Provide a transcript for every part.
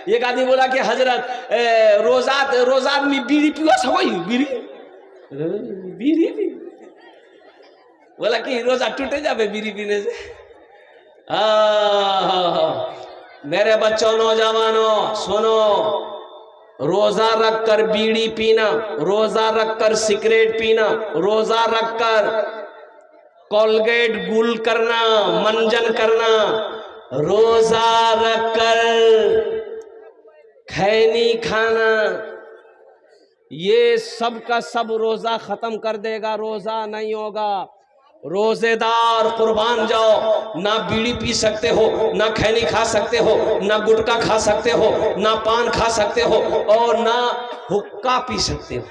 एक आदमी बोला कि हजरत रोजा में बीड़ी पियो सकोई बीड़ी पी, बोला कि रोजा टूटे जावे बीड़ी पीने से। मेरे बच्चों नौजवानों सुनो, रोजा रखकर बीड़ी पीना, रोजा रखकर सिगरेट पीना, रोजा रखकर कोलगेट गुल करना, मंजन करना, रोजा रखकर खैनी खाना, ये सब का सब रोजा खत्म कर देगा, रोजा नहीं होगा। रोजेदार कुर्बान जाओ, ना बीड़ी पी सकते हो, ना खैनी खा सकते हो, ना गुटखा खा सकते हो, ना पान खा सकते हो, और ना हुक्का पी सकते हो,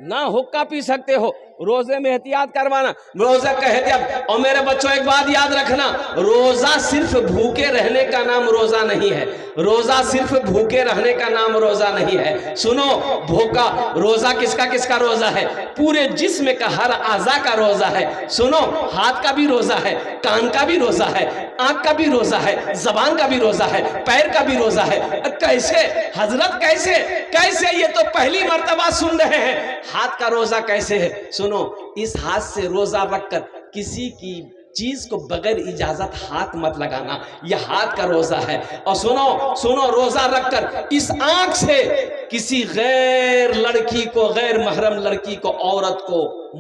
ना हुक्का पी सकते हो। रोजे में एहतियात करवाना, रोजा का एहतियात। और मेरे बच्चों एक बात याद रखना, रोजा सिर्फ भूखे रहने का नाम रोजा नहीं है, रोजा सिर्फ भूखे रहने का नाम रोजा नहीं है। सुनो, भूखा रोजा किसका किसका रोजा है? पूरे जिस्म का हर आज़ा का रोजा है। सुनो, हाथ का भी रोजा है, कान का भी रोजा है, आंख का भी रोजा है, जबान का भी रोजा है, पैर का भी रोजा है। कैसे हजरत, कैसे कैसे? ये तो पहली मर्तबा सुन रहे हैं, हाथ का रोजा कैसे है? सुनो, इस हाथ से रोजा रखकर किसी की चीज को बगैर इजाजत हाथ मत लगाना, यह हाथ का रोजा है। और सुनो सुनो, रोजा रखकर इस आंख से किसी गैर लड़की को, गैर महरम लड़की को, औरत को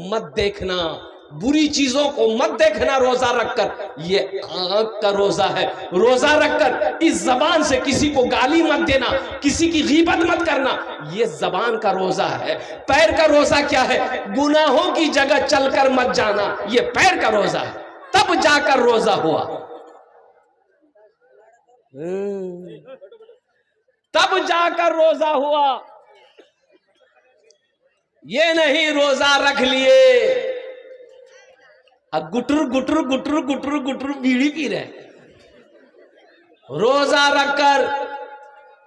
मत देखना, बुरी चीजों को मत देखना रोजा रखकर, ये आंख का रोजा है। रोजा रखकर इस जबान से किसी को गाली मत देना, किसी की गीबत मत करना, ये जबान का रोजा है। पैर का रोजा क्या है? गुनाहों की जगह चलकर मत जाना, ये पैर का रोजा है, तब जाकर रोजा हुआ, तब जाकर रोजा हुआ। ये नहीं रोजा रख लिए अब गुटर गुटर गुटर गुटर गुटर बीड़ी पी रहे। रोजा रखकर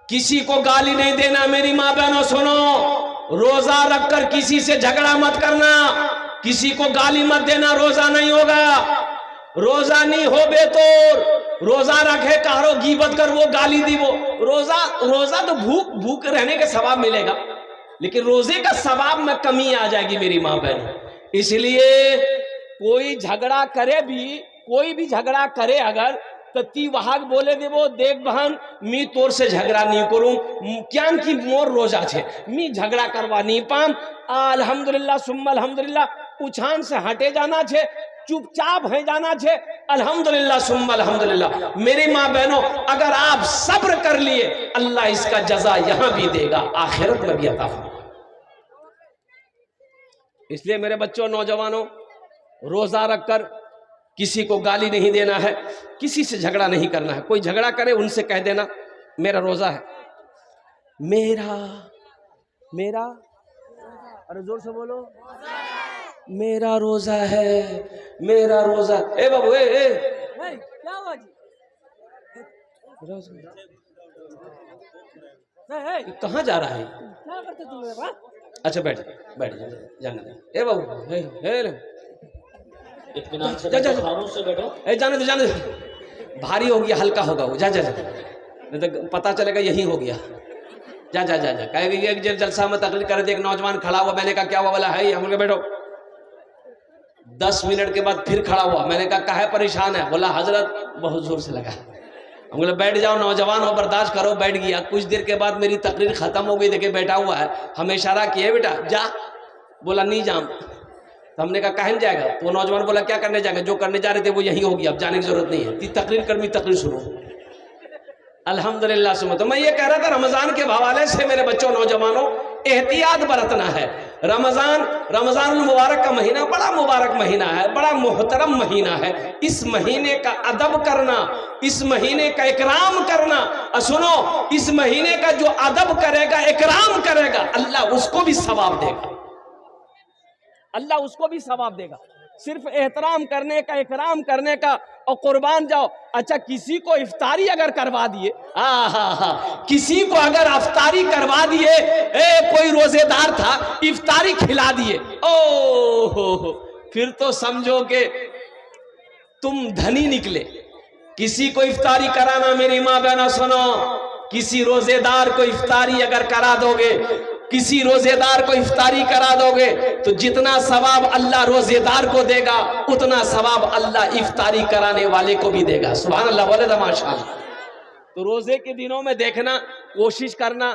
किसी को गाली नहीं देना। मेरी माँ बहनों सुनो, रोजा रखकर किसी से झगड़ा मत करना, किसी को गाली मत देना, रोजा नहीं होगा। रोजा नहीं हो बे तो रोजा रखे कहो गीबत कर, वो गाली दी, वो रोजा तो भूख रहने के सवाब मिलेगा, लेकिन रोजे का सवाब में कमी आ जाएगी मेरी माँ बहन। इसलिए कोई झगड़ा करे भी, कोई भी झगड़ा करे अगर, तो ती वहाग बोले दे वो देख बहन, मी तोर से झगड़ा नहीं करूं, क्या की मोर रोजा छे, मी झगड़ा करवा नहीं पाम, अल्हम्दुलिल्लाह सुम्मा अल्हम्दुलिल्लाह, उछान से हटे जाना छे, चुपचाप है जाना छे, अल्हम्दुलिल्लाह सुम्मा अल्हम्दुलिल्लाह। मेरी माँ बहनों, अगर आप सब्र कर लिए, अल्लाह इसका जजा यहां भी देगा, आखिरत में भी अता फरमाएगा। इसलिए मेरे बच्चों नौजवानों, रोजा रखकर किसी को गाली नहीं देना है, किसी से झगड़ा नहीं करना है। कोई झगड़ा करे उनसे कह देना मेरा रोजा है, मेरा मेरा, अरे जोर से बोलो, मेरा रोजा है, मेरा रोजा। ए बाबू ए क्या हुआ जी, कहाँ जा रहा है? क्या करते तुम? अच्छा बैठ बैठ जाने दे। ए बाबू जाने दो, भारी हो गया, हल्का होगा वो, जा जा जा, नहीं तो पता चलेगा यही हो गया। जा जा जा जा, कहेगी एक जलसा में तकलीफ कर दे, एक नौजवान खड़ा हुआ, मैंने कहा क्या हुआ? बोला है हम लोग बैठो। 10 मिनट के बाद फिर खड़ा हुआ, मैंने कहा काहे परेशान है? बोला हजरत बहुत जोर से लगा। हम बोले बैठ जाओ, नौजवान हो, बर्दाश्त करो। बैठ गया। कुछ देर के बाद मेरी तकरीर खत्म हो गई, देखे बैठा हुआ है, हमें इशारा किया बेटा जा, बोला नहीं जाऊं। तो हमने कहा काहे जाएगा? तो वो नौजवान बोला क्या करने जाएगा? जो करने जा रहे थे वो यही हो गया, अब जाने की जरूरत नहीं है, तकरीर कर्मी तकरीर सुनो। अल्हम्दुलिल्लाह सुनो। तो मैं ये कह रहा था, रमजान के हवाले से मेरे बच्चों नौजवानों एहतियात बरतना है। रमजान मुबारक का महीना बड़ा मुबारक महीना है, बड़ा मोहतरम महीना है। इस महीने का अदब करना, इस महीने का इकराम करना, सुनो, इस महीने का जो अदब करेगा, इकराम करेगा, अल्लाह उसको भी सवाब देगा, अल्लाह उसको भी सवाब देगा। सिर्फ एहतराम करने का, इकराम करने का, और कुर्बान जाओ। अच्छा, किसी को इफ्तारी अगर करवा दिए, किसी को अगर इफ्तारी करवा दिए, कोई रोजेदार था, इफ्तारी खिला दिए, ओ फिर तो समझो कि तुम धनी निकले, किसी को इफ्तारी कराना, मेरी माँ बहनों सुनो, किसी रोजेदार को इफ्तारी अगर करा दोगे, किसी रोजेदार को इफ्तारी करा दोगे तो जितना सवाब अल्लाह रोजेदार को देगा उतना सवाब अल्लाह इफ्तारी कराने वाले को भी देगा। सुभान अल्लाह, बोले तो माशाअल्लाह। तो रोजे के दिनों में देखना, कोशिश करना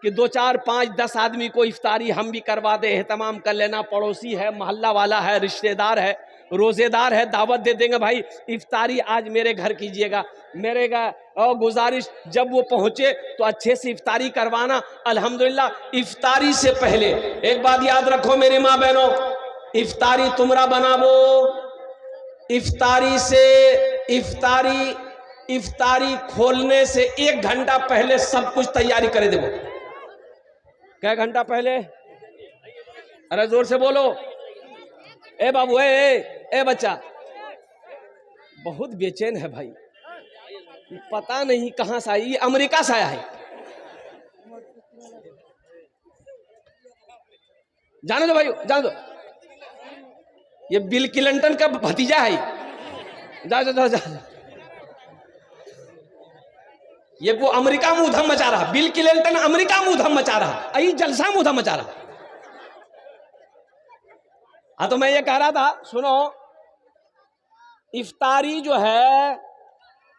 कि 2 4 5 10 आदमी को इफ्तारी हम भी करवा दे, एहतमाम कर लेना। पड़ोसी है, मोहल्ला वाला है, रिश्तेदार है, रोजेदार है, दावत दे देंगे, भाई इफ्तारी आज मेरे घर कीजिएगा। मेरे और गुजारिश, जब वो पहुंचे तो अच्छे से इफ्तारी करवाना। अल्हम्दुलिल्लाह इफ्तारी से पहले एक बात याद रखो मेरी माँ बहनों, इफ्तारी तुमरा बनावो। इफ्तारी से इफ्तारी खोलने से 1 घंटा पहले सब कुछ तैयारी करे देवो। क्या घंटा पहले? अरे जोर से बोलो। ए बाबू, ए बच्चा, बहुत बेचैन है भाई, पता नहीं कहां से आई, ये अमेरिका से आया है। जाने दो भाई, जाने दो, ये बिल क्लिंटन का भतीजा है। जा ये वो अमेरिका में उधम मचा रहा, बिल क्लिंटन अमेरिका में उधम मचा रहा, आई जलसा में उधम मचा रहा। हाँ, तो मैं ये कह रहा था, सुनो, इफ्तारी जो है,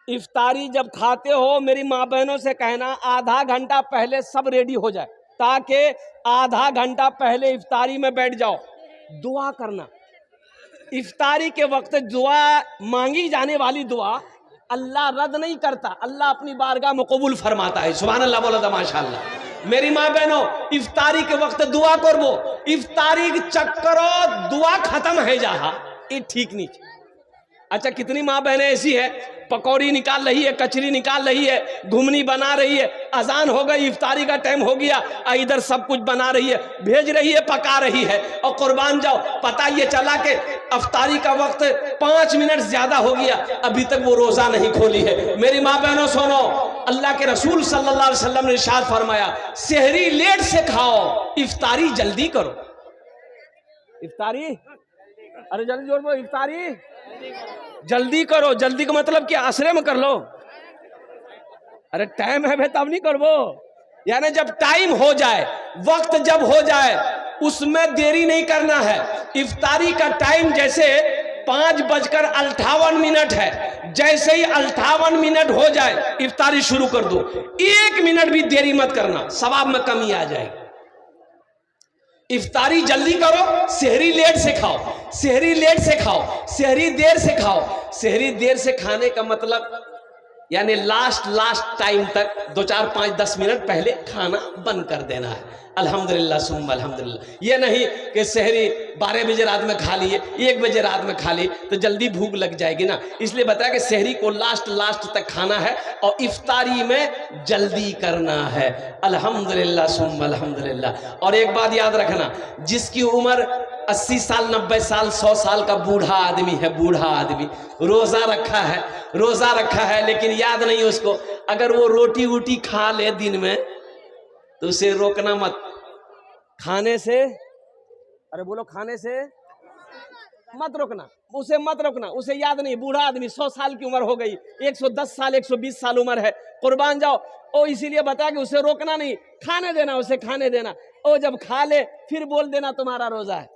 इफ्तारी जब खाते हो मेरी माँ बहनों से कहना आधा घंटा पहले सब रेडी हो जाए, ताकि आधा घंटा पहले इफ्तारी में बैठ जाओ। दुआ करना, इफ्तारी के वक्त दुआ मांगी जाने वाली दुआ अल्लाह रद्द नहीं करता, अल्लाह अपनी बारगाह में कबूल फरमाता है। सुभान अल्लाह, बोला था माशाअल्लाह। मेरी माँ बहनों, इफ्तारी के वक्त दुआ करबो, इफ्तारी चक्करो दुआ खत्म है जहा, ये ठीक नहीं। अच्छा, कितनी माँ बहनें ऐसी है, पकौड़ी निकाल रही है, कचरी निकाल रही है, घुमनी बना रही है, अजान हो गई, इफ्तारी का टाइम हो गया, इधर सब कुछ बना रही है, भेज रही है, पका रही है, और कुर्बान जाओ, पता ये चला कि इफ्तारी का वक्त 5 मिनट ज्यादा हो गया, अभी तक वो रोजा नहीं खोली है। मेरी माँ बहनों सुनो, अल्लाह के रसूल सल्लल्लाहु अलैहि वसल्लम ने इरशाद फरमाया, सेहरी लेट से खाओ, इफ्तारी जल्दी करो। इफ्तारी, अरे जल्दी जोर बोलो, इफ्तारी जल्दी करो। जल्दी का मतलब क्या? असरे में कर लो। अरे टाइम है भाई, तब नहीं करबो, यानी जब टाइम हो जाए, वक्त जब हो जाए, उसमें देरी नहीं करना है। इफ्तारी का टाइम जैसे 5:58 है, जैसे ही 58 मिनट हो जाए इफ्तारी शुरू कर दो। 1 मिनट भी देरी मत करना, सवाब में कमी आ जाएगी। इफ्तारी जल्दी करो, सेहरी लेट से खाओ, सेहरी लेट से खाओ, सेहरी देर से खाओ। सेहरी देर से खाने का मतलब यानी लास्ट टाइम तक 2 4 5 10 मिनट पहले खाना बंद कर देना है। अल्हम्दुलिल्लाह सुम्मा अल्हम्दुलिल्लाह। ये नहीं कि सेहरी 12 बजे रात में खा लिए, 1 बजे रात में खा ली तो जल्दी भूख लग जाएगी ना, इसलिए बताया कि सेहरी को लास्ट तक खाना है और इफ्तारी में जल्दी करना है। अल्हम्दुलिल्लाह सुम्मा अल्हम्दुलिल्लाह। और एक बात याद रखना, जिसकी उम्र 80 साल 90 साल 100 साल का बूढ़ा आदमी है, बूढ़ा आदमी रोजा रखा है लेकिन याद नहीं उसको, अगर वो रोटी वोटी खा ले दिन में तो उसे रोकना मत, खाने से, अरे बोलो, खाने से मत रोकना, उसे मत रोकना, उसे याद नहीं। बूढ़ा आदमी 100 साल की उम्र हो गई, 110 साल 120 साल उम्र है, कुर्बान जाओ। ओ इसीलिए बताया कि उसे रोकना नहीं, खाने देना, उसे खाने देना। ओ जब खा ले फिर बोल देना तुम्हारा रोजा है।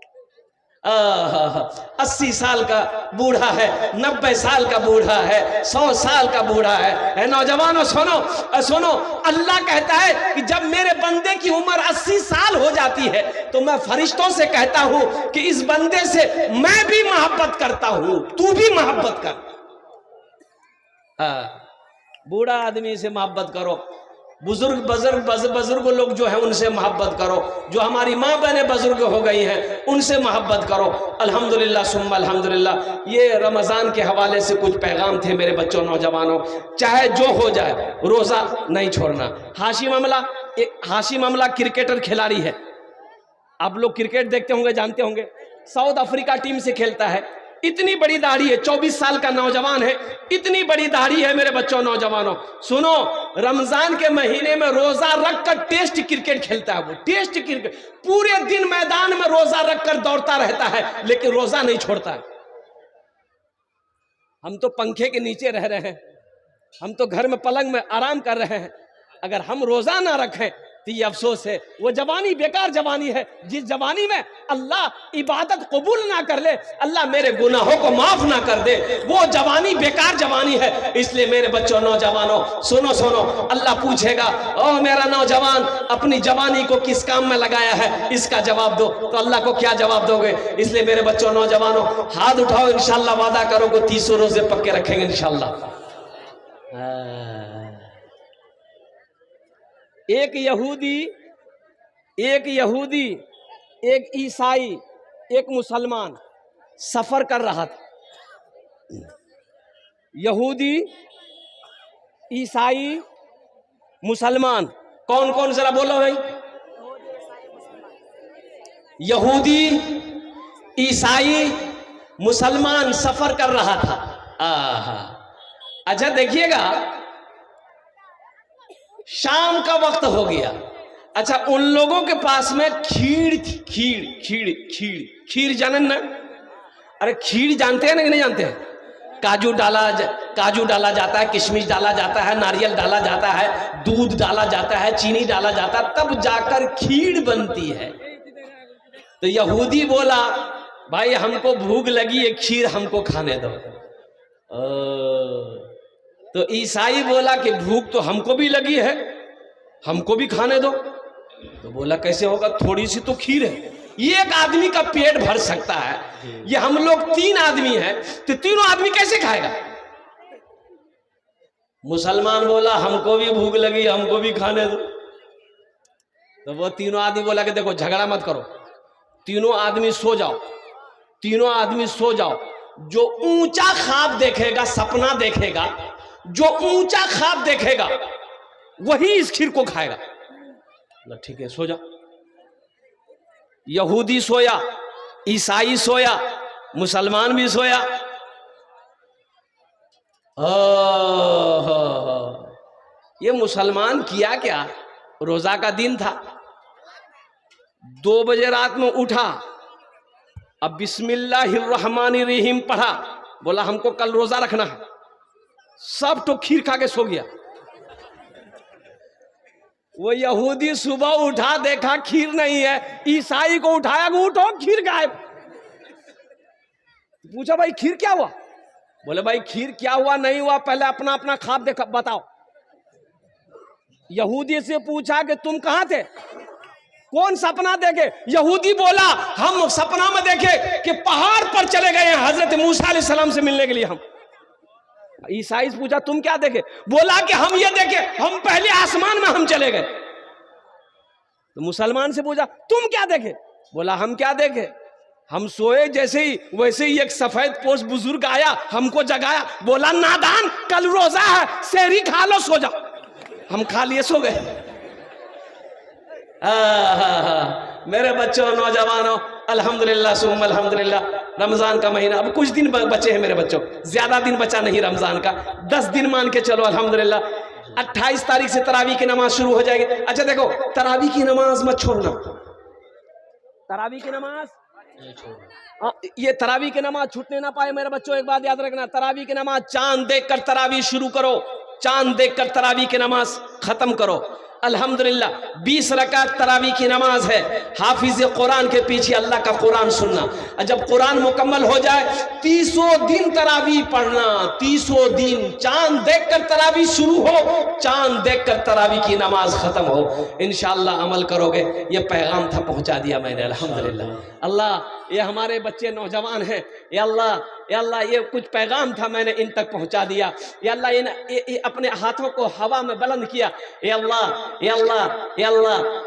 80 साल का बूढ़ा है, 90 साल का बूढ़ा है, 100 साल का बूढ़ा है। नौजवानों सुनो, अल्लाह कहता है कि जब मेरे बंदे की उम्र 80 साल हो जाती है तो मैं फरिश्तों से कहता हूं कि इस बंदे से मैं भी मोहब्बत करता हूं, तू भी मोहब्बत कर। बूढ़ा आदमी से मोहब्बत करो, बुजुर्ग लोग जो है उनसे मोहब्बत करो, जो हमारी माँ बहनें बुजुर्ग हो गई हैं उनसे मोहब्बत करो। अल्हम्दुलिल्लाह सुम्मा अल्हम्दुलिल्लाह। ये रमज़ान के हवाले से कुछ पैगाम थे मेरे बच्चों, नौजवानों, चाहे जो हो जाए रोज़ा नहीं छोड़ना। हाशिम अमला क्रिकेटर खिलाड़ी है, आप लोग क्रिकेट देखते होंगे, जानते होंगे, साउथ अफ्रीका टीम से खेलता है। इतनी बड़ी दाढ़ी है, 24 साल का नौजवान है, इतनी बड़ी दाढ़ी है मेरे बच्चों, नौजवानों सुनो, रमजान के महीने में रोजा रखकर टेस्ट क्रिकेट खेलता है। वो टेस्ट क्रिकेट पूरे दिन मैदान में रोजा रखकर दौड़ता रहता है, लेकिन रोजा नहीं छोड़ता है। हम तो पंखे के नीचे रह रहे हैं, हम तो घर में पलंग में आराम कर रहे हैं। अगर हम रोजा ना रखें तो ये अफसोस है। वो जवानी बेकार जवानी है जिस जवानी में अल्लाह इबादत कबूल ना कर ले, अल्लाह मेरे गुनाहों को माफ ना कर दे, वो जवानी बेकार जवानी है। इसलिए मेरे बच्चों, नौजवानों, सुनो सुनो, अल्लाह पूछेगा, ओ मेरा नौजवान अपनी जवानी को किस काम में लगाया है, इसका जवाब दो। तो अल्लाह को क्या जवाब दोगे? इसलिए मेरे बच्चों, नौजवानों, हाथ उठाओ, इंशाल्लाह वादा करो कि 30 रोजे पक्के रखेंगे इंशाल्लाह। एक यहूदी, एक ईसाई, एक मुसलमान सफर कर रहा था। यहूदी, ईसाई, मुसलमान, कौन कौन जरा बोलो भाई। यहूदी, ईसाई, मुसलमान सफर कर रहा था। अच्छा देखिएगा, शाम का वक्त हो गया। अच्छा, उन लोगों के पास में खीर थी। खीर जाने ना? अरे खीर जानते हैं ना कि नहीं जानते हैं? काजू डाला जाता है, किशमिश डाला जाता है, नारियल डाला जाता है, दूध डाला जाता है, चीनी डाला जाता है, तब जाकर खीर बनती है। तो यहूदी बोला, भाई हमको भूख लगी है, खीर हमको खाने दो। तो ईसाई बोला कि भूख तो हमको भी लगी है, हमको भी खाने दो। तो बोला कैसे होगा, थोड़ी सी तो खीर है, ये एक आदमी का पेट भर सकता है, ये हम लोग 3 आदमी हैं, तो तीनों आदमी कैसे खाएगा? मुसलमान बोला हमको भी भूख लगी, हमको भी खाने दो। तो वो तीनों आदमी बोला कि देखो झगड़ा मत करो, तीनों आदमी सो जाओ, तीनों आदमी सो जाओ। जो ऊंचा ख्वाब देखेगा, सपना देखेगा, जो ऊंचा ख्वाब देखेगा वही इस खीर को खाएगा। ठीक है, सो जाओ। यहूदी सोया, ईसाई सोया, मुसलमान भी सोया। ये मुसलमान किया क्या, रोजा का दिन था, 2 बजे रात में उठा, अब बिस्मिल्लाहिर्रहमानिर्रहीम पढ़ा, बोला हमको कल रोजा रखना है, सब तो खीर खा के सो गया। वो यहूदी सुबह उठा, देखा खीर नहीं है, ईसाई को उठाया, उठो खीर गायब। पूछा भाई खीर क्या हुआ? बोले भाई खीर क्या हुआ नहीं हुआ, पहले अपना अपना ख्वाब देखा बताओ। यहूदी से पूछा कि तुम कहां थे, कौन सपना देखे? यहूदी बोला हम सपना में देखे कि पहाड़ पर चले गए हैं हजरत मूसा अलैहिस्सलाम से मिलने के लिए हम। ईसाई से पूछा तुम क्या देखे? बोला कि हम ये देखे, हम पहले आसमान में हम चले गए। तो मुसलमान से पूछा तुम क्या देखे? बोला हम क्या देखे, हम सोए जैसे ही वैसे ही एक सफेद पोश बुजुर्ग आया, हमको जगाया, बोला नादान कल रोजा है, सहरी खा लो सो जाओ। हम खा लिए सो गए। मेरे बच्चों, नौजवानों, अल्हम्दुलिल्लाह सुम्मा अल्हम्दुलिल्लाह, रमजान का महीना अब कुछ दिन बचे हैं मेरे बच्चों, ज्यादा दिन बचा नहीं रमजान का, 10 दिन मान के चलो अल्हम्दुलिल्लाह। 28 तारीख से तरावी की नमाज शुरू हो जाएगी। अच्छा देखो, तरावी की नमाज मत छोड़ना, तरावी की नमाज ये तरावी की नमाज छूटने ना पाए मेरे बच्चों। एक बात याद रखना, तरावी की नमाज चांद देखकर तरावी शुरू करो, चांद देखकर तरावी की नमाज खत्म करो। अल्हम्दुलिल्लाह 20 रकात तरावी की नमाज है। हाफिज कुरान के पीछे अल्लाह का कुरान सुनना। जब कुरान मुकम्मल हो जाए 30 दिन तरावी पढ़ना, 30 दिन चांद देखकर तरावी शुरू हो, चांद देखकर तरावी की नमाज खत्म हो। इंशाअल्लाह अमल करोगे। ये पैगाम था, पहुंचा दिया मैंने अल्हम्दुलिल्लाह। अल्लाह ये हमारे बच्चे नौजवान हैं, या अल्लाह ये कुछ पैगाम था मैंने इन तक पहुंचा दिया। या अल्लाह ये अपने हाथों को हवा में बुलंद किया। या अल्लाह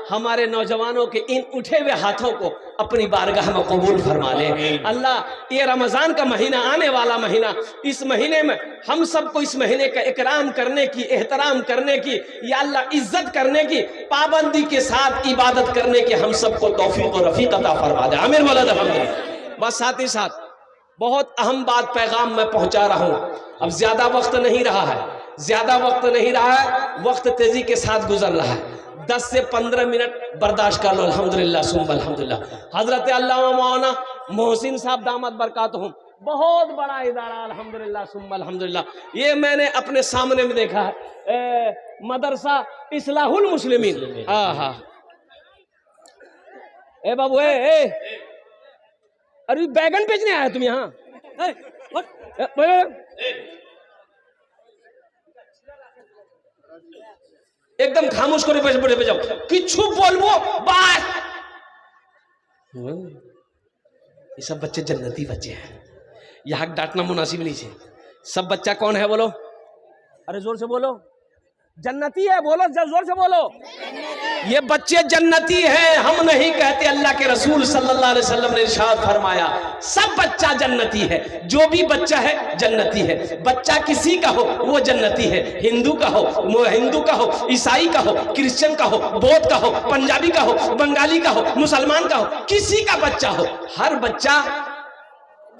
हमारे नौजवानों के इन उठे हुए हाथों को अपनी बारगाह में कबूल फरमा ले। अल्लाह ये रमज़ान का महीना, आने वाला महीना, इस महीने में हम सबको इस महीने का इकराम करने की, एहतराम करने की, या अल्लाह इज्जत करने की, पाबंदी के साथ इबादत करने की हम सबको तौफीक और रफ़ीक अता फरमा दे। आमीन वलद अल्हम्दुलिल्लाह। बस साथ ही साथ बहुत अहम बात पैगाम मैं पहुंचा रहा हूं। अब ज्यादा वक्त नहीं रहा है, ज्यादा वक्त नहीं रहा है, वक्त तेजी के साथ गुजर रहा है। 10 से 15 मिनट बर्दाश्त कर लो। अल्हम्दुलिल्लाह सुम्मा अल्हम्दुलिल्लाह। हजरत अल्लामा मौलाना मोहसिन साहब दामत बरकातहुम बहुत बड़ा इदारा, अल्हम्दुलिल्लाह सुम्मा अल्हम्दुलिल्लाह। ये मैंने अपने सामने में देखा है, मदरसा इस्लाहुल मुस्लिमीन। हाँ हाँ, ए बाबू ए, अरे बैगन बेचने आया तुम यहाँ? एकदम खामोश करे बैठ जाओ, किछु बोलबो बात। ये सब बच्चे जन्नती बच्चे हैं, यहाँ डांटना मुनासिब नहीं है। सब बच्चा कौन है बोलो? अरे जोर से बोलो, जन्नती है बोलो, जोर से बोलो। ये बच्चे जन्नती हैं, हम नहीं कहते। अल्लाह के रसूल सल्लल्लाहु अलैहि वसल्लम ने इरशाद फरमाया, सब बच्चा जन्नती है। जो भी बच्चा है जन्नती है। बच्चा किसी का हो वो जन्नती है। हिंदू का हो, ईसाई का हो, क्रिश्चियन का हो, बौद्ध का हो, पंजाबी का हो, बंगाली का हो, मुसलमान का हो, किसी का बच्चा हो, हर बच्चा,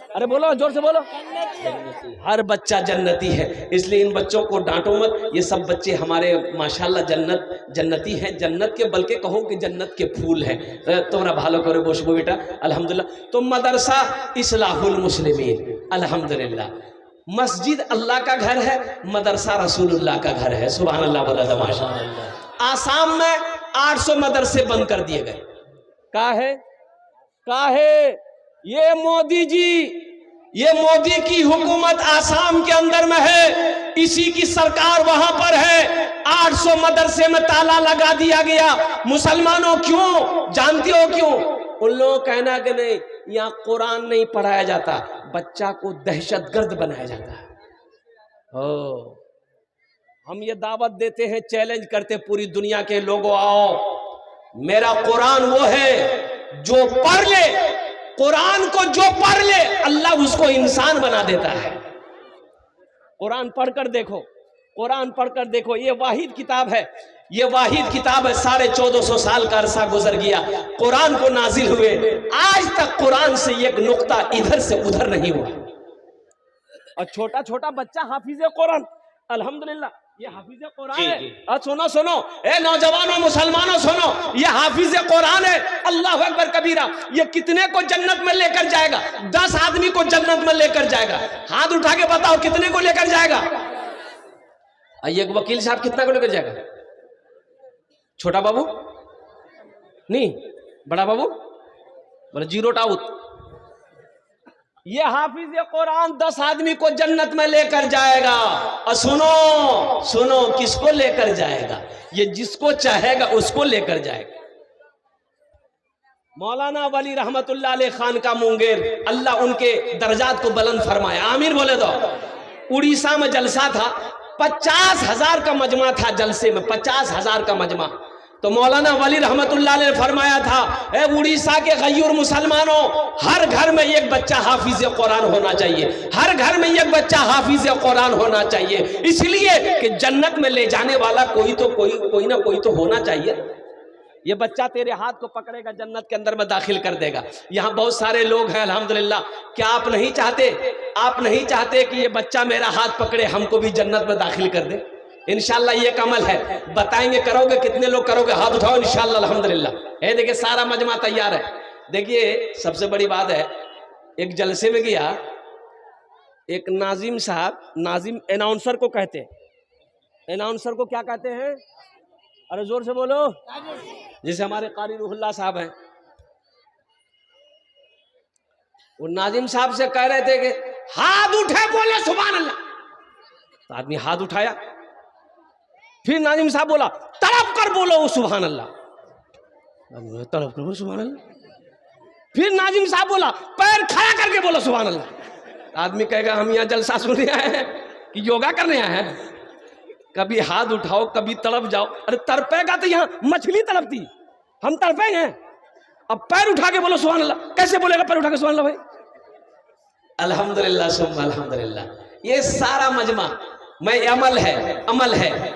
अरे बोलो जोर से बोलो, हर बच्चा जन्नती है। इसलिए इन बच्चों को डांटो मत। ये सब बच्चे हमारे माशाल्लाह जन्नती हैं। जन्नत के बल्कि कहो कि जन्नत के फूल हैं। তোমরা ভালো করে বসবো बेटा, अल्हम्दुलिल्लाह। तो मदरसा इस्लाहुल मुस्लिमीन, अल्हम्दुलिल्लाह। मस्जिद अल्लाह का घर है, मदरसा रसूलुल्लाह का घर है। सुभान अल्लाह, बोला माशाल्लाह। आसाम में 800 मदरसे बंद कर दिए गए। काहे? ये मोदी जी, ये मोदी की हुकूमत आसाम के अंदर में है, इसी की सरकार वहां पर है। 800 मदरसे में ताला लगा दिया गया। मुसलमानों क्यों? जानते हो क्यों? उन लोगों का कहना कि नहीं, यहाँ कुरान नहीं पढ़ाया जाता, बच्चा को दहशतगर्द बनाया जाता है। हम ये दावत देते हैं, चैलेंज करते पूरी दुनिया के लोगों, आओ, मेरा कुरान वो है जो पढ़ ले, कुरान को जो पढ़ ले अल्लाह उसको इंसान बना देता है। कुरान पढ़कर देखो, कुरान पढ़कर देखो। ये वाहिद किताब है, ये वाहिद किताब है। 1450 साल का अरसा गुजर गया कुरान को नाजिल हुए, आज तक कुरान से एक नुक्ता इधर से उधर नहीं हुआ। और छोटा छोटा बच्चा हाफिज कुरान, अल्हम्दुलिल्लाह, ये हाफिज कुरान है। सुनो सुनो, ए नौजवानों मुसलमानों सुनो, ये हाफिज कुरान है। अल्लाह अकबर कबीरा। ये कितने को जन्नत में लेकर जाएगा? 10 आदमी को जन्नत में लेकर जाएगा। हाथ उठा के बताओ कितने को लेकर जाएगा? एक वकील साहब कितना को लेकर जाएगा? छोटा बाबू नहीं, बड़ा बाबू बोले 0 आउट। ये हाफिज कुरान 10 आदमी को जन्नत में लेकर जाएगा। और सुनो सुनो, किसको लेकर जाएगा? ये जिसको चाहेगा उसको लेकर जाएगा। मौलाना वली रहमतुल्लाह अलैह खान का मुंगेर, अल्लाह उनके दर्जात को बुलंद फरमाया, आमीन बोले दो। उड़ीसा में जलसा था, 50,000 का मजमा था जलसे में, 50,000 का मजमा। तो मौलाना वली रहमतुल्लाह ने फरमाया था, ए उड़ीसा के गयूर मुसलमानों, हर घर में एक बच्चा हाफिज कुरान होना चाहिए, हर घर में एक बच्चा हाफिज कुरान होना चाहिए। इसलिए कि जन्नत में ले जाने वाला कोई ना कोई तो होना चाहिए। ये बच्चा तेरे हाथ को पकड़ेगा, जन्नत के अंदर में दाखिल कर देगा। यहाँ बहुत सारे लोग हैं अल्हम्दुलिल्लाह। क्या आप नहीं चाहते कि ये बच्चा मेरा हाथ पकड़े, हमको भी जन्नत में दाखिल कर दे? इंशाल्लाह ये एक अमल है, बताएंगे, करोगे? कितने लोग करोगे? हाथ उठाओ इंशाल्लाह अल्हम्दुलिल्लाह। देखिए सारा मजमा तैयार है। देखिए सबसे बड़ी बात है, एक जलसे में गया एक नाजिम साहब, नाजिम अनाउंसर को कहते हैं, अनाउंसर को क्या कहते हैं? अरे जोर से बोलो। जैसे हमारे कारी रूहुल्लाह साहब हैं, वो नाजिम साहब से कह रहे थे कि हाथ उठे बोले सुभान अल्लाह। तो आदमी हाथ उठाया, फिर नाजिम साहब बोला तड़प कर बोलो सुभान अल्लाह। तड़प कर बोलो सुभान अल्लाह। फिर नाजिम साहब बोला पैर खड़ा करके बोलो सुभान अल्लाह। आदमी कहेगा हम यहाँ जलसा सुनने आए हैं कि योगा करने आए हैं? कभी हाथ उठाओ, कभी तड़प जाओ। अरे तड़पेगा तो यहाँ मछली तड़पती, हम तड़पेंगे? अब पैर उठा के बोलो सुभान अल्लाह। कैसे बोलेगा पैर उठा के सुभान अल्लाह भाई? अल्हम्दुलिल्लाह सुम्मा अल्हम्दुलिल्लाह। ये सारा मजमा मैं अमल है।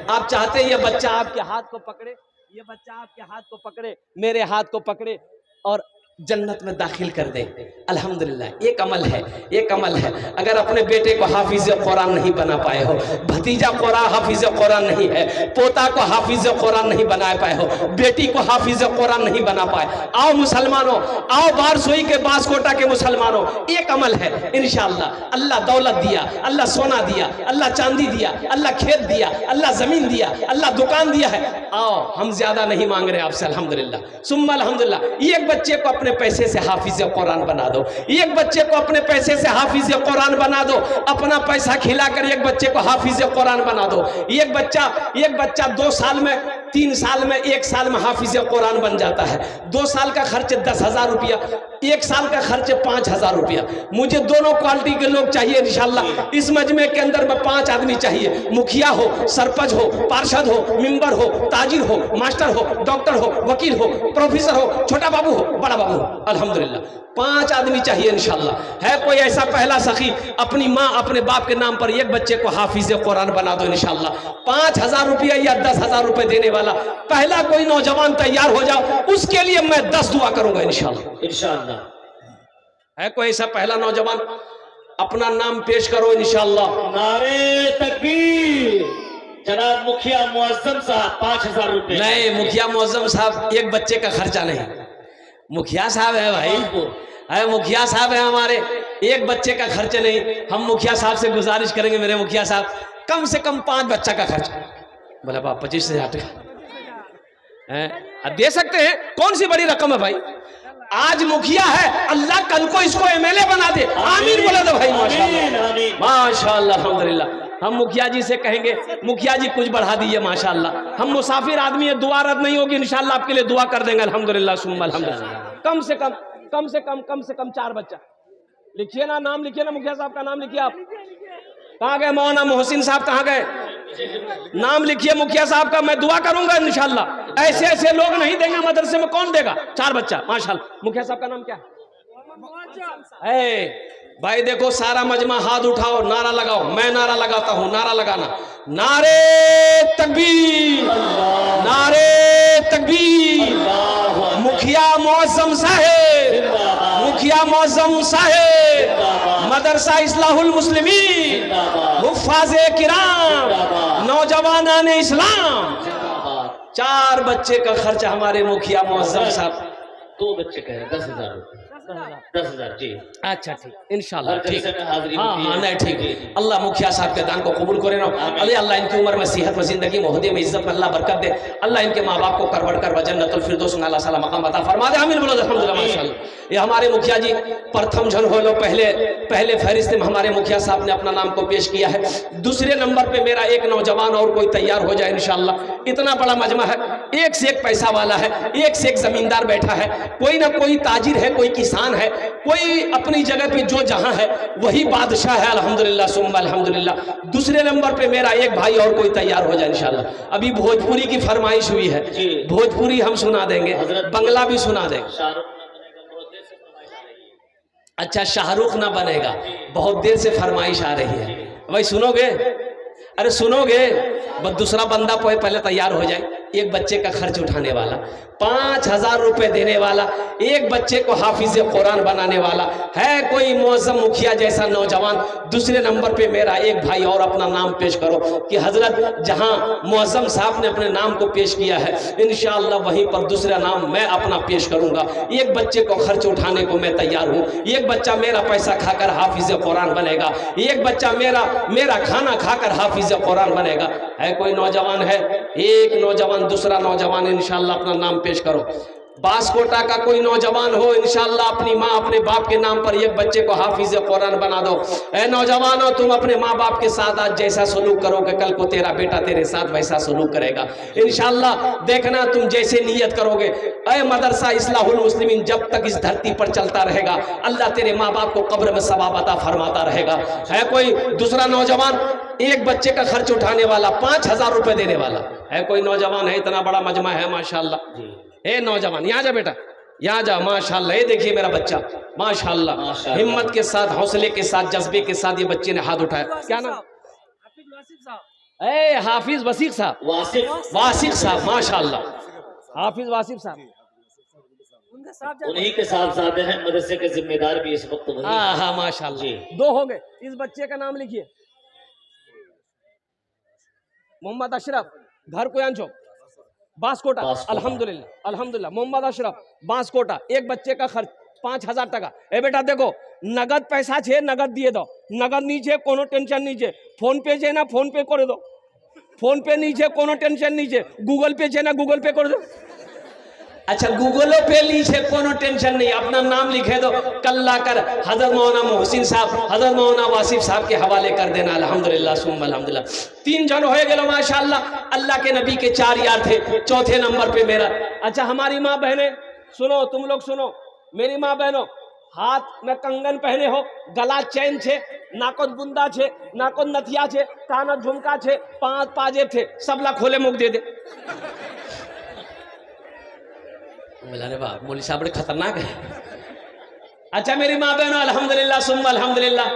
आप चाहते हैं ये बच्चा आपके हाथ को पकड़े, ये बच्चा आपके हाथ को पकड़े, मेरे हाथ को पकड़े, और जन्नत में दाखिल कर दे। अल्हम्दुलिल्लाह एक अमल है, एक अमल है। अगर अपने बेटे को हाफिज कुरान नहीं बना पाए हो, भतीजा कुरान हाफिज कुरान नहीं है, पोता को हाफिज कुरान नहीं बना पाए हो, बेटी को हाफिज कुरान नहीं बना पाए, आओ मुसलमानों, आओ बारसोई के बासकोटा के मुसलमानों, एक अमल है इंशाअल्लाह। अल्लाह दौलत दिया, अल्लाह सोना दिया, अल्लाह चांदी दिया, अल्लाह खेत दिया, अल्लाह जमीन दिया, अल्लाह दुकान दिया है। आओ, हम ज्यादा नहीं मांग रहे आपसे, अल्हम्दुलिल्लाह सुम्मा अल्हम्दुलिल्लाह। एक बच्चे को अपने पैसे से हाफिज कुरान बना दो, एक बच्चे को अपने पैसे से हाफिज कुरान बना दो, अपना पैसा खिलाकर एक बच्चे को हाफिज कुरान बना दो। एक बच्चा 2 साल में, 3 साल में, 1 साल में हाफिज कुरान बन जाता है। 2 साल का खर्च 10,000 रुपया, 1 साल का खर्च 5,000 रुपया। मुझे दोनों क्वालिटी के लोग चाहिए इंशाअल्लाह। इस मजमे के अंदर में 5 आदमी चाहिए, मुखिया हो, सरपंच हो, पार्षद हो, मेंबर हो, ताजिर हो, मास्टर हो, डॉक्टर हो, वकील हो, प्रोफेसर हो, छोटा बाबू हो, बड़ा बाबू हो, अल्हम्दुलिल्लाह 5 आदमी चाहिए इंशाअल्लाह। है कोई ऐसा पहला सखी अपनी माँ अपने बाप के नाम पर एक बच्चे को हाफिज कुरान बना दो इंशाअल्लाह। 5,000 रुपया या 10,000 रुपए देने वाला पहला कोई नौजवान तैयार हो जाओ, उसके लिए मैं 10 दुआ करूंगा इंशाअल्लाह। इंशाअल्लाह है कोई ऐसा पहला नौजवान, अपना नाम पेश करो इंशाअल्लाह। नारे तकबीर। जनाब मुखिया मुअज्जम साहब 5,000 रुपए। नहीं, मुखिया मुअज्जम साहब एक बच्चे का खर्चा नहीं, मुखिया साहब है भाई, है मुखिया साहब है हमारे, एक बच्चे का खर्च नहीं। हम मुखिया साहब से गुजारिश करेंगे, मेरे मुखिया साहब कम से कम 5 बच्चा का खर्च। बोला बाप 25,000 टका दे सकते हैं, कौन सी बड़ी रकम है भाई। आज मुखिया है, अल्लाह कल को इसको एमएलए बना दे, आमीन बोला दो भाई। माशाअल्लाह माशाअल्लाह अल्हम्दुलिल्लाह। हम मुखिया जी से कहेंगे, मुखिया जी कुछ बढ़ा दीजिए माशाअल्लाह। हम मुसाफिर आदमी है, दुआ रद्द नहीं होगी इंशाअल्लाह, आपके लिए दुआ कर देंगे अल्हम्दुलिल्लाह सुम्मा अल्हम्दुलिल्लाह। कम से कम 4 बच्चा लिखिए ना, नाम लिखिए ना, मुखिया साहब का नाम लिखिए। आप कहाँ गए मौलाना मोहसिन साहब, कहाँ गए? नाम लिखिए मुखिया साहब का, मैं दुआ करूंगा इंशाअल्लाह। ऐसे ऐसे लोग नहीं देंगे मदरसे में, कौन देगा? 4 बच्चा माशाअल्लाह। मुखिया साहब का नाम क्या है? भाई देखो सारा मजमा हाथ उठाओ, नारा लगाओ। मैं नारा लगाता हूं, नारा लगाना। नारे तकबीर, नारे तकबीर। मुखिया मुअज्जम साहेब, मुखिया मुअज्जम साहेब, मदरसा इस्लाहुल मुस्लिमीन, हुफ्फाज़े किराम, नौजवानान इस्लाम। 4 बच्चे का खर्च हमारे मुखिया मुअज्जम साहब। 2 बच्चे का है 10,000 रुपए। 10,000 जी। अच्छा ठीक, इंशाल्लाह ठीक। हाँ हाँ नहीं ठीक। अल्लाह मुखिया साहब के दान को कबूल करे ना। अल्लाह इनकी उम्र में, सेहत में, जिंदगी में, ओहदे में, इज्जत में अल्लाह बरकत दे। अल्लाह इनके माँ बाप को करवड़ कर जन्नतुल फिरदौस में अल्लाह सला मकाम अता फरमा दे। आमीन बोलो अल्हम्दुलिल्लाह माशाअल्लाह। ये हमारे मुखिया जी प्रथम जन हो लो, पहले फहरिस्त में हमारे मुखिया साहब ने अपना नाम को पेश किया है। दूसरे नंबर पे मेरा एक नौजवान और कोई तैयार हो जाए इंशाअल्लाह। इतना बड़ा मजमा है, एक से एक पैसा वाला है, एक से एक जमींदार बैठा है, कोई ना कोई ताजिर है, कोई किसान है, कोई अपनी जगह पे जो जहां है वही बादशाह है अल्हम्दुलिल्लाह सुम्मा अल्हम्दुलिल्लाह। दूसरे नंबर पे मेरा एक भाई और कोई तैयार हो जाए इंशाअल्लाह। अभी भोजपुरी की फरमाइश हुई है, भोजपुरी हम सुना देंगे, बंगला भी सुना देंगे। अच्छा शाहरुख ना बनेगा, बहुत देर से फरमाइश आ रही है भाई, सुनोगे? अरे सुनोगे? बस दूसरा बंदा पहले तैयार हो जाए। एक बच्चे का खर्च उठाने वाला, 5,000 रुपए देने वाला, एक बच्चे को हाफिज कुरान बनाने वाला है कोई मुअज्जम मुखिया जैसा नौजवान। दूसरे नंबर पे मेरा एक भाई और अपना नाम पेश करो कि हजरत जहां मुअज्जम साहब ने अपने नाम को पेश किया है इंशाअल्लाह वहीं पर दूसरा नाम मैं अपना पेश करूंगा। एक बच्चे को खर्च उठाने को मैं तैयार हूँ। एक बच्चा मेरा पैसा खाकर हाफिज कुरान बनेगा, एक बच्चा मेरा खाना खाकर हाफिज कुरान बनेगा। है कोई नौजवान है? एक नौजवान, दूसरा नौजवान इंशाअल्लाह अपना नाम पेश करो। बासकोटा का कोई नौजवान हो इंशाअल्लाह अपनी माँ अपने बाप के नाम पर एक बच्चे को हाफिज कुरान बना दो। ए नौजवानों, तुम अपने माँ बाप के साथ आज जैसा सलूक करोगे कल को तेरा बेटा तेरे साथ वैसा सलूक करेगा इंशाअल्लाह। देखना तुम जैसे नियत करोगे। ए मदरसा इस्लाहुल मुस्लिमीन जब तक इस धरती पर चलता रहेगा अल्लाह तेरे माँ बाप को कब्र में सवाब अता फरमाता रहेगा। है कोई दूसरा नौजवान? एक बच्चे का खर्च उठाने वाला, 5,000 रुपए देने वाला है कोई नौजवान? है इतना बड़ा मजमा है माशाअल्लाह। ए नौजवान यहाँ जा बेटा, यहाँ जा माशाअल्लाह। ये देखिए मेरा बच्चा माशाअल्लाह, हिम्मत के साथ, हौसले के साथ, जज्बे के साथ ये बच्चे ने हाथ उठाया। क्या नाम? ए हाफिज वसीक साहब, वासिक साहब माशाअल्लाह, हाफिज वासिक साहब। उन्हीं के साहबजादे हैं, मदरसे के जिम्मेदार भी इस वक्त वही हैं। हाँ हाँ माशाल्लाह। जी। 2 हो गए। इस बच्चे का नाम लिखिए, मोहम्मद अशरफ, घर कोयांचो, बांसकोटा। बांसकोटा। अल्हम्दुलिल्लाह अल्हम्दुलिल्लाह। मोहम्मद अशरफ, बांसकोटा। एक बच्चे का खर्च 5000 टका। ए बेटा देखो, नगद पैसा छे, नगद दिए दो। नगद नीचे कोनो टेंशन नीचे, फोन पे छे ना फोन पे कर दो, फोन पे नीचे कोनो टेंशन नीचे, गूगल पे छे ना गूगल पे कर दो। अच्छा गूगलो पे लीजिए, कोनो टेंशन नहीं, अपना नाम लिखे दो, कल लाकर हजरत मौलाना मोहसिन साहब, हजरत मौलाना वासिफ साहब के हवाले कर देना। अल्हम्दुलिल्लाह सुम्मा अल्हम्दुलिल्लाह। 3 जन हो गए माशाल्लाह। अल्लाह के नबी के 4 यार थे, चौथे नंबर पे मेरा। अच्छा हमारी माँ बहने सुनो, तुम लोग सुनो, मेरी माँ बहनों, हाथ में कंगन पहने हो, गला चैन छे, नाकोत बुंदा छे, नाकोत नथिया छे, कानत झुमका छे, 5 पाजेब थे, सबला खोले मुख दे दे। बोला रे बाप, मौलवी साहब बड़े खतरनाक है। अच्छा मेरी माँ बहनों, अल्हम्दुलिल्लाह सुम्मा अल्हम्दुलिल्लाह,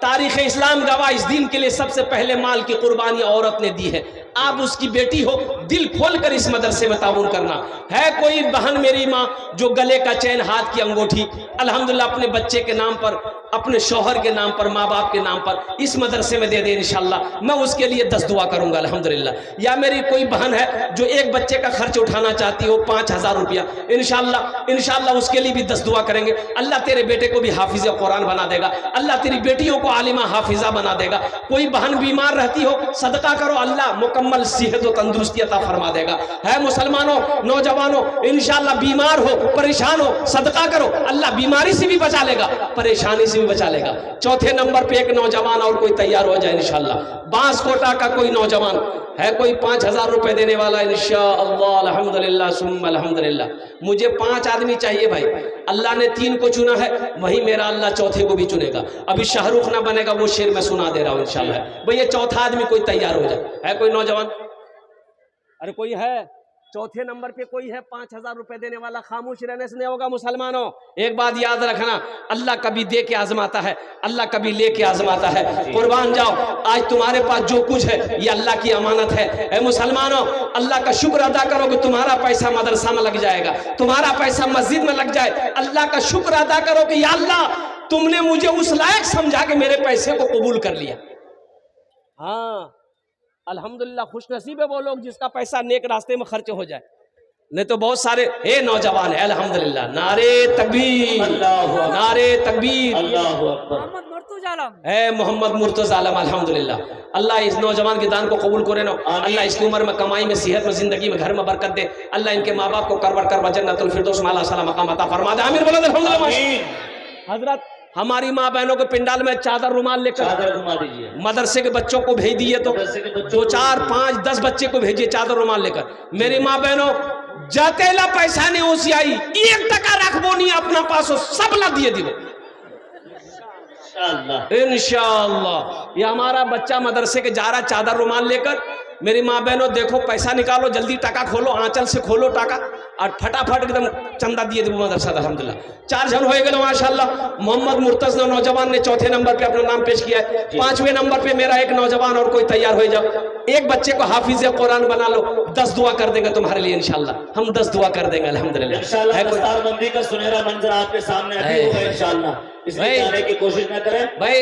तारीख इस्लाम गवाह, इस दिन के लिए सबसे पहले माल की कुर्बानी औरत ने दी है। आप उसकी बेटी हो, दिल खोलकर इस मदरसे में ताउन करना। है कोई बहन मेरी माँ जो गले का चैन, हाथ की अंगूठी अल्हम्दुलिल्लाह अपने बच्चे के नाम पर, अपने शौहर के नाम पर, माँ बाप के नाम पर इस मदरसे में दे दे, इंशाल्लाह मैं उसके लिए 10 दुआ करूंगा अल्हम्दुलिल्लाह। या मेरी कोई बहन है जो एक बच्चे का खर्च उठाना चाहती हो 5000 रुपया, इंशाल्लाह उसके लिए भी 10 दुआ करेंगे। अल्लाह तेरे बेटे को भी हाफिज कुरान बना देगा, अल्लाह तेरी बेटियों को आलिमा हाफिजा बना देगा। कोई बहन बीमार रहती हो, सदका करो, अल्लाह मुकम्मल सेहत और तंदुरुस्ती अता फरमा देगा। है मुसलमानों, नौजवानों, इंशाल्लाह बीमार हो, परेशान हो, सदका करो, अल्लाह बीमारी से भी बचा लेगा, परेशानी से भी बचा लेगा। चौथे नंबर पे एक नौजवान और कोई तैयार हो जाए इंशाल्लाह। बांसकोटा का कोई नौजवान है, कोई 5000 रुपए देने वाला इंशाअल्लाह। अल्हम्दुलिल्लाह सुम्मा अल्हम्दुलिल्लाह। मुझे 5 आदमी चाहिए भाई, अल्लाह ने 3 को चुना है, वही मेरा अल्लाह चौथे को भी चुनेगा। अभी शाहरुख ना बनेगा, वो शेर मैं सुना दे रहा हूँ इंशाल्लाह। भाई ये चौथा आदमी कोई तैयार हो जाए। है कोई नौजवान? अरे कोई है? चौथे नंबर पे कोई है 5000 रुपए देने वाला? खामोश रहने से नहीं होगा मुसलमानों। एक बात याद रखना, अल्लाह कभी दे के आजमाता है, अल्लाह कभी ले के आजमाता है। कुर्बान जाओ, आज तुम्हारे पास जो कुछ है ये अल्लाह की अमानत है। ऐ मुसलमानों, अल्लाह का शुक्र अदा करो कि तुम्हारा पैसा मदरसा में लग जाएगा, तुम्हारा पैसा मस्जिद में लग जाए। अल्लाह का शुक्र अदा करो कि या अल्लाह तुमने मुझे उस लायक समझा कि मेरे पैसे को कबूल कर लिया। हाँ अल्हम्दुलिल्लाह, खुशनसीब है वो लोग जिसका पैसा नेक रास्ते में खर्च हो जाए। नहीं तो बहुत सारे हे नौजवान है अल्हम्दुलिल्लाह, नारे तकबीर, नारे तकबीर, मोहम्मद मुर्तजा आलम अल्हम्दुलिल्लाह। अल्लाह इस नौजवान के दान को कबूल करे ना, अल्लाह इसकी उम्र में, कमाई में, सेहत में, जिंदगी में, घर में बरकत दे। अल्लाह इनके माँ बाप को करवर करवा जन्नतुल फिरदौस माला सलाम मकाम अता फरमा दे। आमीन बोलो अल्हम्दुलिल्लाह। हजरत हमारी माँ बहनों के पिंडाल में चादर रुमाल लेकर चादर घुमा दीजिए, मदरसे के बच्चों को भेज दिए तो 2 4 5 10 बच्चे को भेजिए चादर रुमाल लेकर। मेरी माँ बहनों, जातेला पैसा नहीं ओसी आई, 1 टका रखबो नहीं अपना पास हो, सब ला दिए दिवो इंशाअल्लाह। ये हमारा बच्चा मदरसे के जा रहा चादर रुमाल लेकर। मेरी माँ बहनों देखो, पैसा निकालो, जल्दी टाका खोलो, आंचल से खोलो टाका और फटाफट एकदम चंदा दिए देवो मदरसा। अल्हम्दुलिल्लाह 4 जन हो गए माशाल्लाह। मोहम्मद मुर्तजा नौजवान ने चौथे नंबर पे अपना नाम पेश किया है। 5वें नंबर पे मेरा एक नौजवान और कोई तैयार हो जाओ। एक बच्चे को हाफिज कुरान बना लो, 10 दुआ कर देंगे तुम्हारे लिए इंशाल्लाह। हम 10 दुआ कर देंगे अल्हम्दुलिल्लाह। इंशाल्लाह दस्तारबंदी का सुनहरा मंजर आपके सामने अभी होगा इंशाल्लाह, इसमें जाने की कोशिश न करें भाई।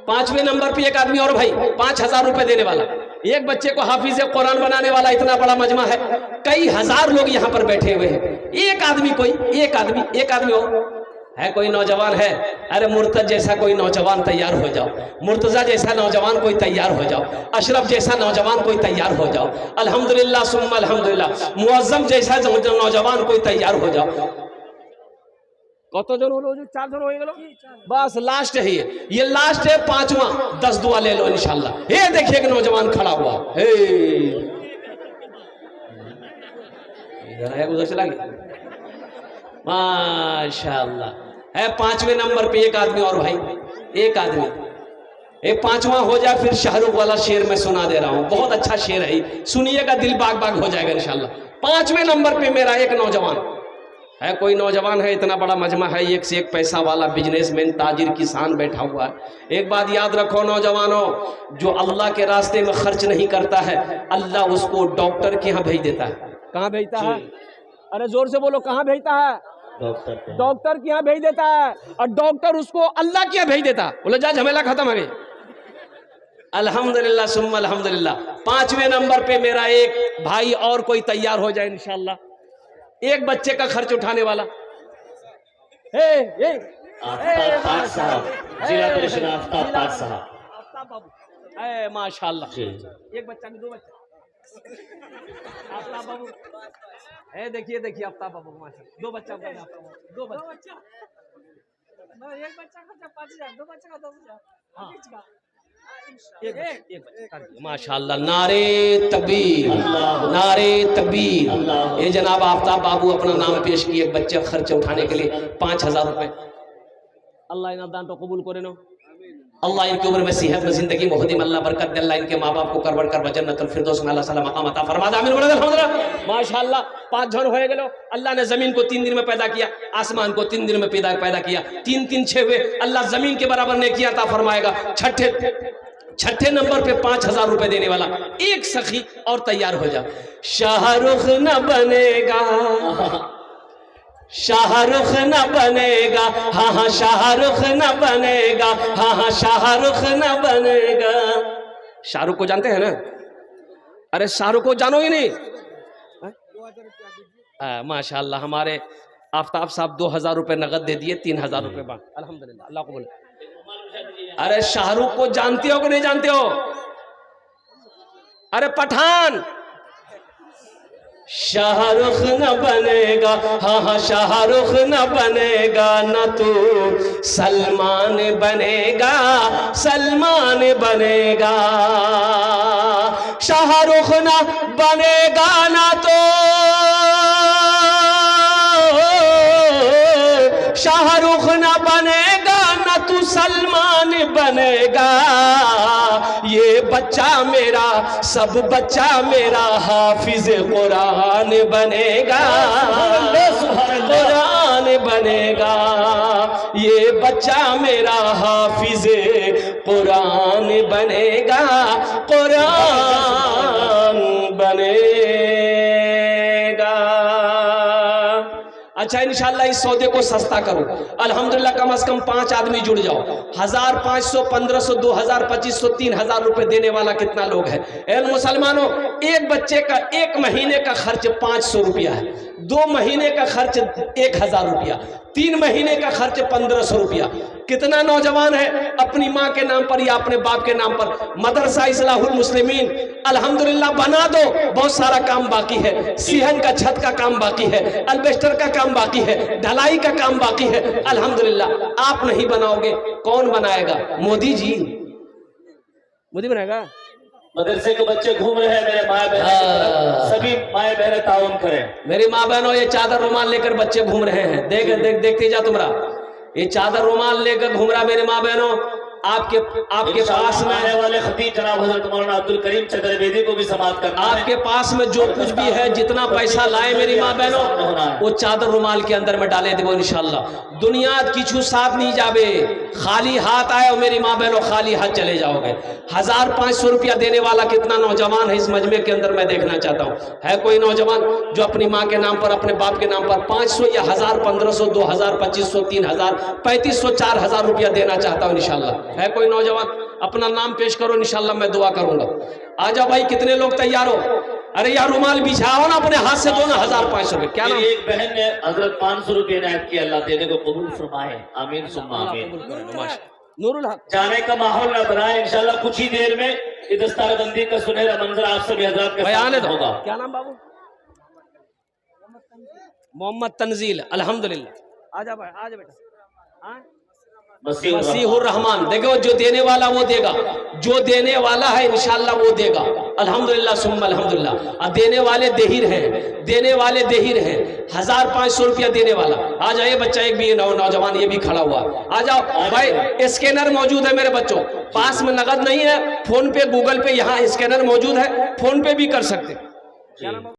5वें नंबर पे एक आदमी और भाई 5000 रुपए देने वाला, एक बच्चे को हाफिज कुरान बनाने वाला। इतना बड़ा मजमा है, कई हजार लोग यहाँ पर बैठे हुए हैं। एक आदमी कोई, एक आदमी और है कोई नौजवान है? अरे मुर्तज जैसा कोई नौजवान तैयार हो जाओ, मुर्तजा जैसा नौजवान कोई तैयार हो जाओ, अशरफ जैसा नौजवान कोई तैयार हो जाओ। अल्हम्दुलिल्लाह सुम्मा अल्हम्दुलिल्लाह। मुअज्जम जैसा नौजवान कोई तैयार हो जाओ। कत जन हो? 4 जन हो गए बस। लास्ट है ये लास्ट है 5वां। 10 दुआ ले लो इंशाल्लाह। ये देखिए एक नौजवान खड़ा हुआ है, इधर है, उधर चला गया माशाल्लाह। है 5वें नंबर पे एक आदमी और भाई, एक आदमी। ये 5वां हो जाए फिर शाहरुख वाला शेर मैं सुना दे रहा हूँ, बहुत अच्छा शेर है, सुनिएगा, दिल बाग बाग हो जाएगा इंशाल्लाह। 5वें नंबर पे मेरा एक नौजवान है, कोई नौजवान है, इतना बड़ा मजमा है, एक से एक पैसा वाला बिजनेसमैन, ताजिर, किसान बैठा हुआ है। एक बात याद रखो नौजवानों, जो अल्लाह के रास्ते में खर्च नहीं करता है, अल्लाह उसको डॉक्टर के यहाँ भेज देता है। कहाँ भेजता है? अरे जोर से बोलो, कहाँ भेजता है? डॉक्टर के यहाँ भेज देता है और डॉक्टर उसको अल्लाह के यहाँ भेज देता, बोले जा झमेला खत्म हो गई। अल्हम्दुलिल्लाह सुम्मा अल्हम्दुलिल्लाह। 5वें नंबर पे मेरा एक भाई और कोई तैयार हो जाए इंशाल्लाह, एक बच्चे का खर्च उठाने वाला। आफ्ताब ताज साहब, जिला परिषद आफ्ताब ताज साहब। माशाल्लाह, जी। एक बच्चा में 2 बच्चा। आफ्ताब बाबू, देखिए देखिए आफ्ताब बाबू माशाल्लाह, 2 बच्चा, 2 बच्चा, एक बच्चा का 5,000, 2 बच्चा का 10,000। हाँ, एक बच्चा माशाल्लाह। नारे तकबीर, नारे तकबीर। ये जनाब आफ्ताब बाबू अपना नाम पेश किए, एक बच्चे खर्च उठाने के लिए 5,000 रुपए। अल्लाह इन्हें दान तो कबूल करे नो, अल्लाह इनकी उम्र में सेहत में जिंदगी में खुदी में अल्लाह बरकत दे, अल्लाह इनके माँ बाप को करबड़ कर जन्नतुल फिरदौस में अल्लाह सलाम मकाम अता फरमा दे। आमीन बोलो अल्हम्दुलिल्लाह। माशाल्लाह 5 जन हो गए। अल्लाह ने जमीन को 3 दिन में पैदा किया, आसमान को 3 दिन में पैदा किया, 3 3 6 हुए। अल्लाह जमीन के बराबर ने किया अता फरमाएगा। छठे नंबर पे 5,000 रुपए देने वाला एक सखी और तैयार हो जा। शाहरुख न बनेगा, शाहरुख न बनेगा, हाँ हाँ शाहरुख न बनेगा, हाँ हाँ शाहरुख न बनेगा। शाहरुख को जानते हैं ना? अरे शाहरुख को जानोगे नहीं? माशाल्लाह हमारे आफ्ताब साहब 2,000 रुपए नगद दे दिए, 3,000 रुपए बांट। अल्हम्दुलिल्लाह, अल्लाह को बोले। अरे शाहरुख को जानते हो कि नहीं जानते हो? अरे पठान। शाहरुख न बनेगा, हाँ हाँ शाहरुख न बनेगा, न तू सलमान बनेगा, सलमान बनेगा। शाहरुख न बनेगा ना तो शाहरुख न बनेगा, न तू सलमान बनेगा। ये बच्चा मेरा, सब बच्चा मेरा हाफिज कुरान बनेगा, कुरान बनेगा। ये बच्चा मेरा हाफिज कुरान बनेगा, कुरान बनेगा। अच्छा इंशाल्लाह इस सौदे को सस्ता करो। अल्हम्दुलिल्लाह कम से कम 5 आदमी जुड़ जाओ। 1,500, 1,500, 2,000, 2,500, 3,000 रुपए देने वाला कितना लोग है? ए मुसलमानों, एक बच्चे का 1 महीने का खर्च 500 रुपया है, 2 महीने का खर्च 1,000 रुपया, 3 महीने का खर्च 1,500 रुपया। कितना नौजवान है अपनी माँ के नाम पर या अपने बाप के नाम पर मदरसा इस्लाहुल मुस्लिमीन अल्हम्दुलिल्लाह बना दो। बहुत सारा काम बाकी है, सिहन का छत का काम बाकी है, अल्बेस्टर का काम बाकी है, ढलाई का काम बाकी है। अल्हम्दुलिल्लाह आप नहीं बनाओगे कौन बनाएगा? मोदी जी, मोदी बनाएगा। मदरसे के बच्चे घूम रहे हैं, मेरे माए बहन, सभी माए बहन ताउन करें। मेरी माँ बहनों, ये चादर रुमाल लेकर बच्चे घूम रहे हैं। देखते जा तुमरा, ये चादर रुमाल लेकर घूम रहा। मेरे माँ बहनों, आपके पास में आने वाले खतीब जनाब हजरत मौलाना अब्दुल करीम चतुर्वेदी को भी समाप्त करना है। आपके पास में जो कुछ भी है, जितना पैसा लाए मेरी माँ बहनों, वो चादर रुमाल के अंदर में डाले देवो इंशाल्लाह। दुनिया किछु साथ नहीं जावे, खाली हाथ आए और मेरी माँ बहनों खाली हाथ चले जाओगे। 1,500 रुपया देने वाला कितना नौजवान है इस मजमे के अंदर, मैं देखना चाहता हूँ। है कोई नौजवान जो अपनी माँ के नाम पर, अपने बाप के नाम पर 500 या 1,000, 1,500, 2,000, 2,500, 3,000, 3,500, 4,000 रुपया देना चाहता हूँ इंशाल्लाह? है कोई नौजवान? अपना नाम पेश करो इंशाल्लाह, मैं दुआ करूंगा। आ जाओ भाई, कितने लोग तैयार हो? अरे यार रुमाल बिछाओ ना, अपने हाथ से दो ना। 1,500 रुपये। क्या नाम? एक बहन ने हजरत 500 रुपये इनायत किया, अल्लाह देने को कबूल फरमाए। आमीन सुम्मा आमीन। नूरुल हक जाने का माहौल न बनाए इंशाल्लाह। कुछ ही देर में ये दस्तारबंदी का सुनहरा मंजर आप सभी हजरात के सामने होगा। क्या नाम बाबू? मोहम्मद तंजील। अल्हम्दुलिल्लाह। आजा भाई, आजा बेटा। मसीहुर रहमान। देखो जो देने वाला वो देगा, जो देने वाला है इंशाल्लाह वो देगा। अल्हम्दुलिल्लाह सुम्मा अल्हम्दुलिल्लाह। और देने वाले देहिर हैं, देने वाले देहिर हैं। 1,500 रुपया देने वाला। आ जाइए बच्चा, एक भी नौजवान ये भी खड़ा हुआ। आ जाओ भाई, स्कैनर मौजूद है मेरे बच्चों पास में। नगद नहीं है, फोन पे, गूगल पे यहाँ स्कैनर मौजूद है, फोन पे भी कर सकते।